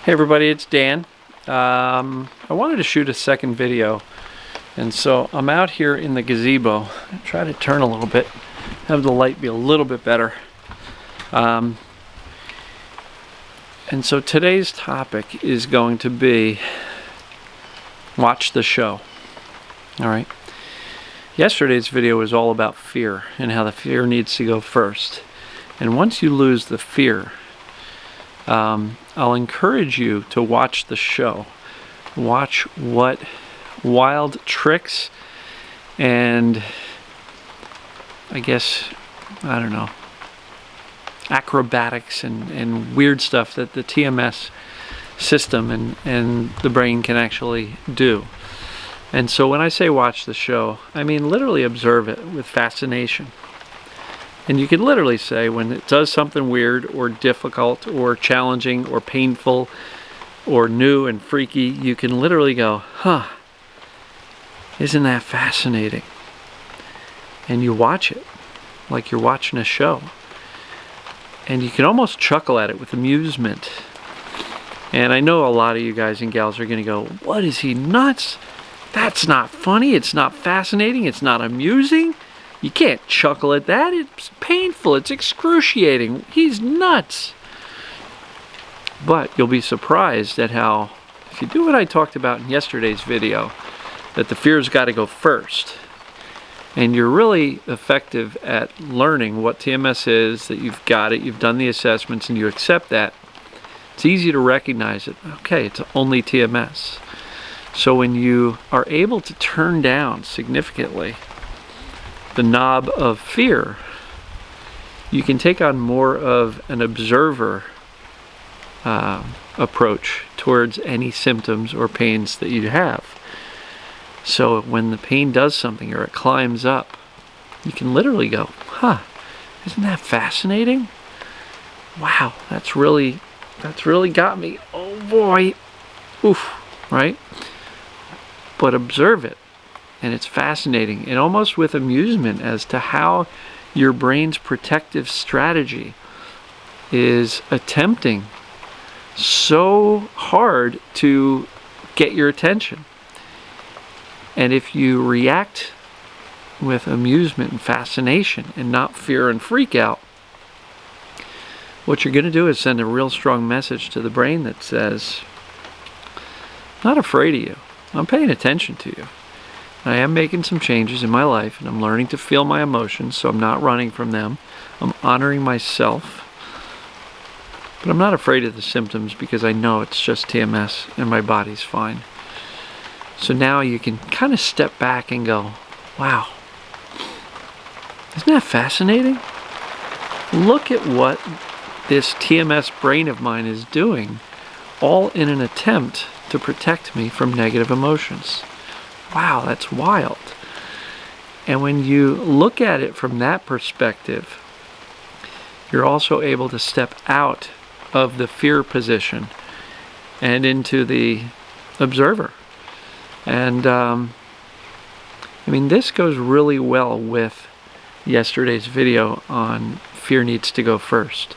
Hey everybody, it's Dan. I wanted to shoot a second video, and so I'm out here in the gazebo. I try to turn a little bit, have the light be a little bit better. And so today's topic is going to be watch the show. Alright. Yesterday's video was all about fear and how the fear needs to go first. And once you lose the fear, I'll encourage you to watch the show. Watch what wild tricks and acrobatics and weird stuff that the TMS system and the brain can actually do. And so when I say watch the show, I mean literally observe it with fascination. And you can literally say when it does something weird or difficult or challenging or painful or new and freaky, you can literally go, huh, isn't that fascinating? And you watch it like you're watching a show. And you can almost chuckle at it with amusement. And I know a lot of you guys and gals are going to go, what, is he nuts? That's not funny, it's not fascinating, it's not amusing. You can't chuckle at that. It's painful. It's excruciating. He's nuts. But you'll be surprised at how, if you do what I talked about in yesterday's video, that the fear's got to go first. And you're really effective at learning what TMS is, that you've got it, you've done the assessments, and you accept that. It's easy to recognize it. Okay, it's only TMS. So when you are able to turn down significantly the knob of fear, you can take on more of an observer approach towards any symptoms or pains that you have. So when the pain does something or it climbs up, you can literally go, huh, isn't that fascinating? Wow, that's really got me. Oh boy. Oof, right? But observe it. And it's fascinating, and almost with amusement as to how your brain's protective strategy is attempting so hard to get your attention. And if you react with amusement and fascination and not fear and freak out, what you're going to do is send a real strong message to the brain that says, I'm not afraid of you. I'm paying attention to you. I am making some changes in my life, and I'm learning to feel my emotions, so I'm not running from them. I'm honoring myself. But I'm not afraid of the symptoms because I know it's just TMS and my body's fine. So now you can kind of step back and go, wow, isn't that fascinating? Look at what this TMS brain of mine is doing, all in an attempt to protect me from negative emotions. Wow, that's wild. And when you look at it from that perspective, you're also able to step out of the fear position and into the observer. And this goes really well with yesterday's video on fear needs to go first.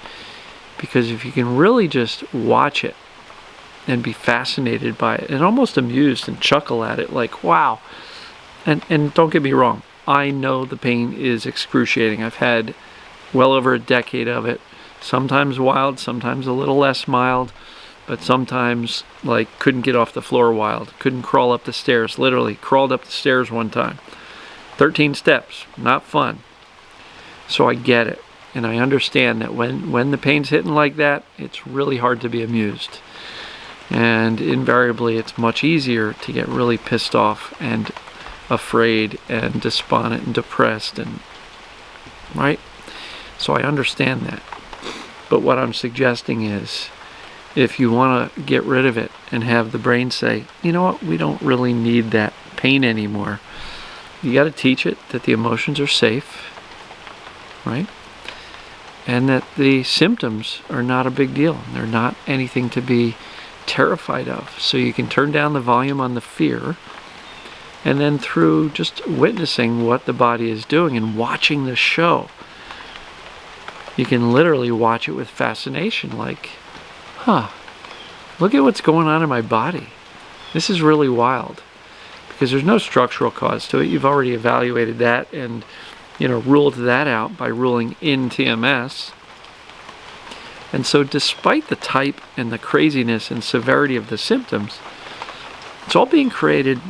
Because if you can really just watch it and be fascinated by it and almost amused and chuckle at it like, wow. And don't get me wrong, I know the pain is excruciating. I've had well over a decade of it. Sometimes wild, sometimes a little less mild, but sometimes like couldn't get off the floor wild, couldn't crawl up the stairs, literally crawled up the stairs one time. 13 steps, not fun. So I get it, and I understand that when the pain's hitting like that, it's really hard to be amused. And invariably it's much easier to get really pissed off and afraid and despondent and depressed, and right? So I understand that. But what I'm suggesting is, if you want to get rid of it and have the brain say, you know what, we don't really need that pain anymore, you got to teach it that the emotions are safe, right? And that the symptoms are not a big deal. They're not anything to be terrified of. So you can turn down the volume on the fear, and then through just witnessing what the body is doing and watching the show, you can literally watch it with fascination, like, huh, look at what's going on in my body. This is really wild, because there's no structural cause to it. You've already evaluated that and, ruled that out by ruling in TMS. And so despite the type and the craziness and severity of the symptoms, it's all being created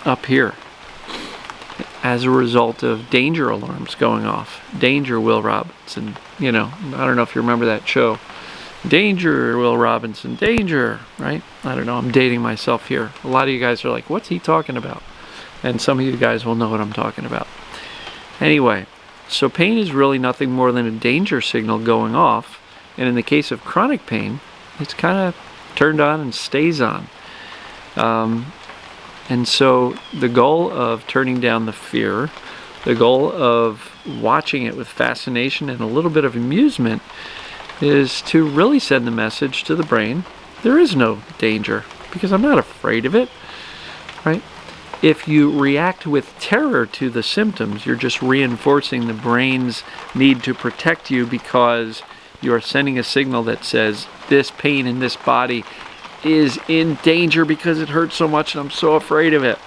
up here as a result of danger alarms going off. Danger, Will Robinson. I don't know if you remember that show. Danger, Will Robinson, danger, right? I don't know, I'm dating myself here. A lot of you guys are like, what's he talking about? And some of you guys will know what I'm talking about. Anyway, so pain is really nothing more than a danger signal going off. And in the case of chronic pain, it's kind of turned on and stays on. And so the goal of turning down the fear, the goal of watching it with fascination and a little bit of amusement, is to really send the message to the brain, there is no danger, because I'm not afraid of it, right? If you react with terror to the symptoms, you're just reinforcing the brain's need to protect you, because you are sending a signal that says, this pain in this body is in danger because it hurts so much and I'm so afraid of it.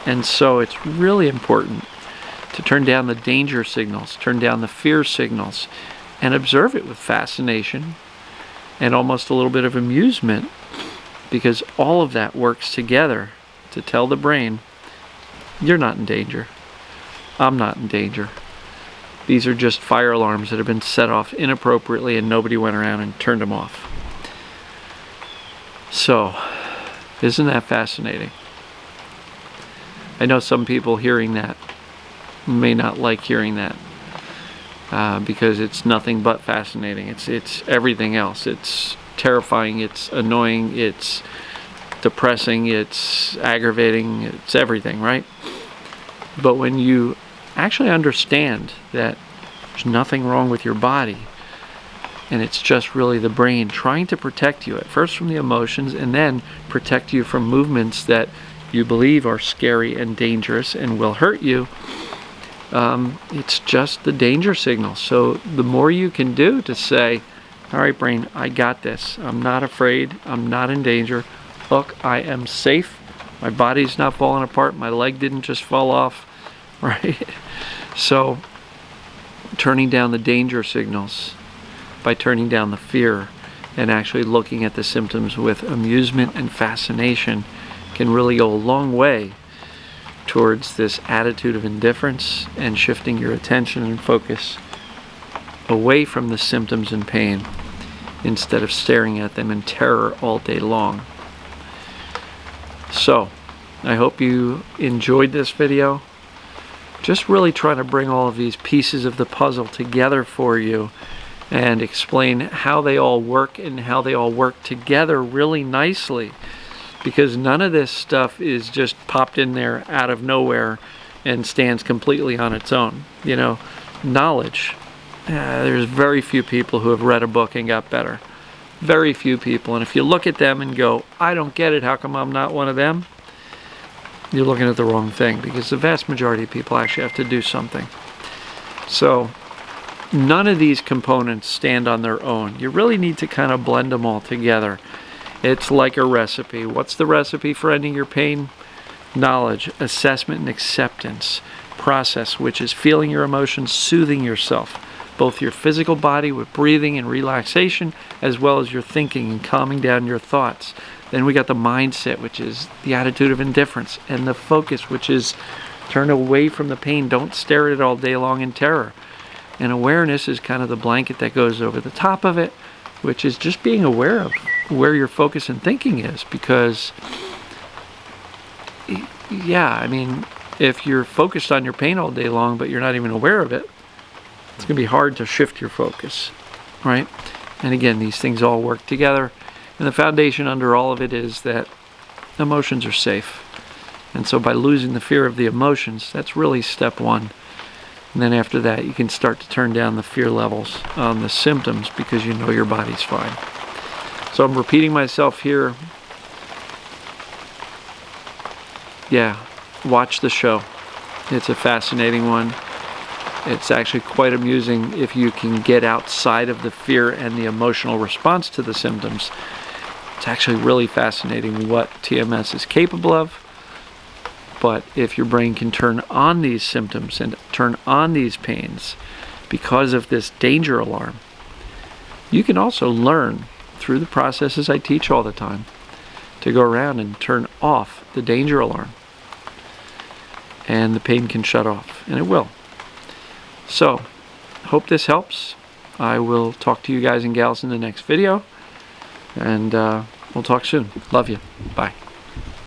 And so it's really important to turn down the danger signals, turn down the fear signals, and observe it with fascination and almost a little bit of amusement, because all of that works together to tell the brain, you're not in danger. I'm not in danger. These are just fire alarms that have been set off inappropriately and nobody went around and turned them off. So, isn't that fascinating? I know some people hearing that may not like hearing that, because it's nothing but fascinating. It's everything else. It's terrifying, it's annoying, it's depressing, it's aggravating, it's everything, right? But when you actually understand that there's nothing wrong with your body, and it's just really the brain trying to protect you, at first from the emotions, and then protect you from movements that you believe are scary and dangerous and will hurt you, it's just the danger signal. So the more you can do to say, all right, brain, I got this. I'm not afraid. I'm not in danger. Look, I am safe. My body's not falling apart. My leg didn't just fall off, right? So turning down the danger signals by turning down the fear and actually looking at the symptoms with amusement and fascination can really go a long way towards this attitude of indifference and shifting your attention and focus away from the symptoms and pain instead of staring at them in terror all day long. So, I hope you enjoyed this video. Just really trying to bring all of these pieces of the puzzle together for you and explain how they all work and how they all work together really nicely, because none of this stuff is just popped in there out of nowhere and stands completely on its own. Knowledge. There's very few people who have read a book and got better. Very few people. And if you look at them and go, I don't get it, how come I'm not one of them? You're looking at the wrong thing, because the vast majority of people actually have to do something. So none of these components stand on their own. You really need to kind of blend them all together. It's like a recipe. What's the recipe for ending your pain? Knowledge, assessment, and acceptance. Process, which is feeling your emotions, soothing yourself, both your physical body with breathing and relaxation, as well as your thinking and calming down your thoughts. Then we got the mindset, which is the attitude of indifference, and the focus, which is turn away from the pain. Don't stare at it all day long in terror. And awareness is kind of the blanket that goes over the top of it, which is just being aware of where your focus and thinking is. Because, if you're focused on your pain all day long, but you're not even aware of it, it's going to be hard to shift your focus, right? And again, these things all work together. And the foundation under all of it is that emotions are safe. And so by losing the fear of the emotions, that's really step one. And then after that, you can start to turn down the fear levels on the symptoms, because you know your body's fine. So I'm repeating myself here. Yeah, watch the show. It's a fascinating one. It's actually quite amusing if you can get outside of the fear and the emotional response to the symptoms It's actually really fascinating what TMS is capable of. But if your brain can turn on these symptoms and turn on these pains because of this danger alarm, you can also learn through the processes I teach all the time to go around and turn off the danger alarm. And the pain can shut off, and it will. So, hope this helps. I will talk to you guys and gals in the next video, and we'll talk soon. Love you. Bye.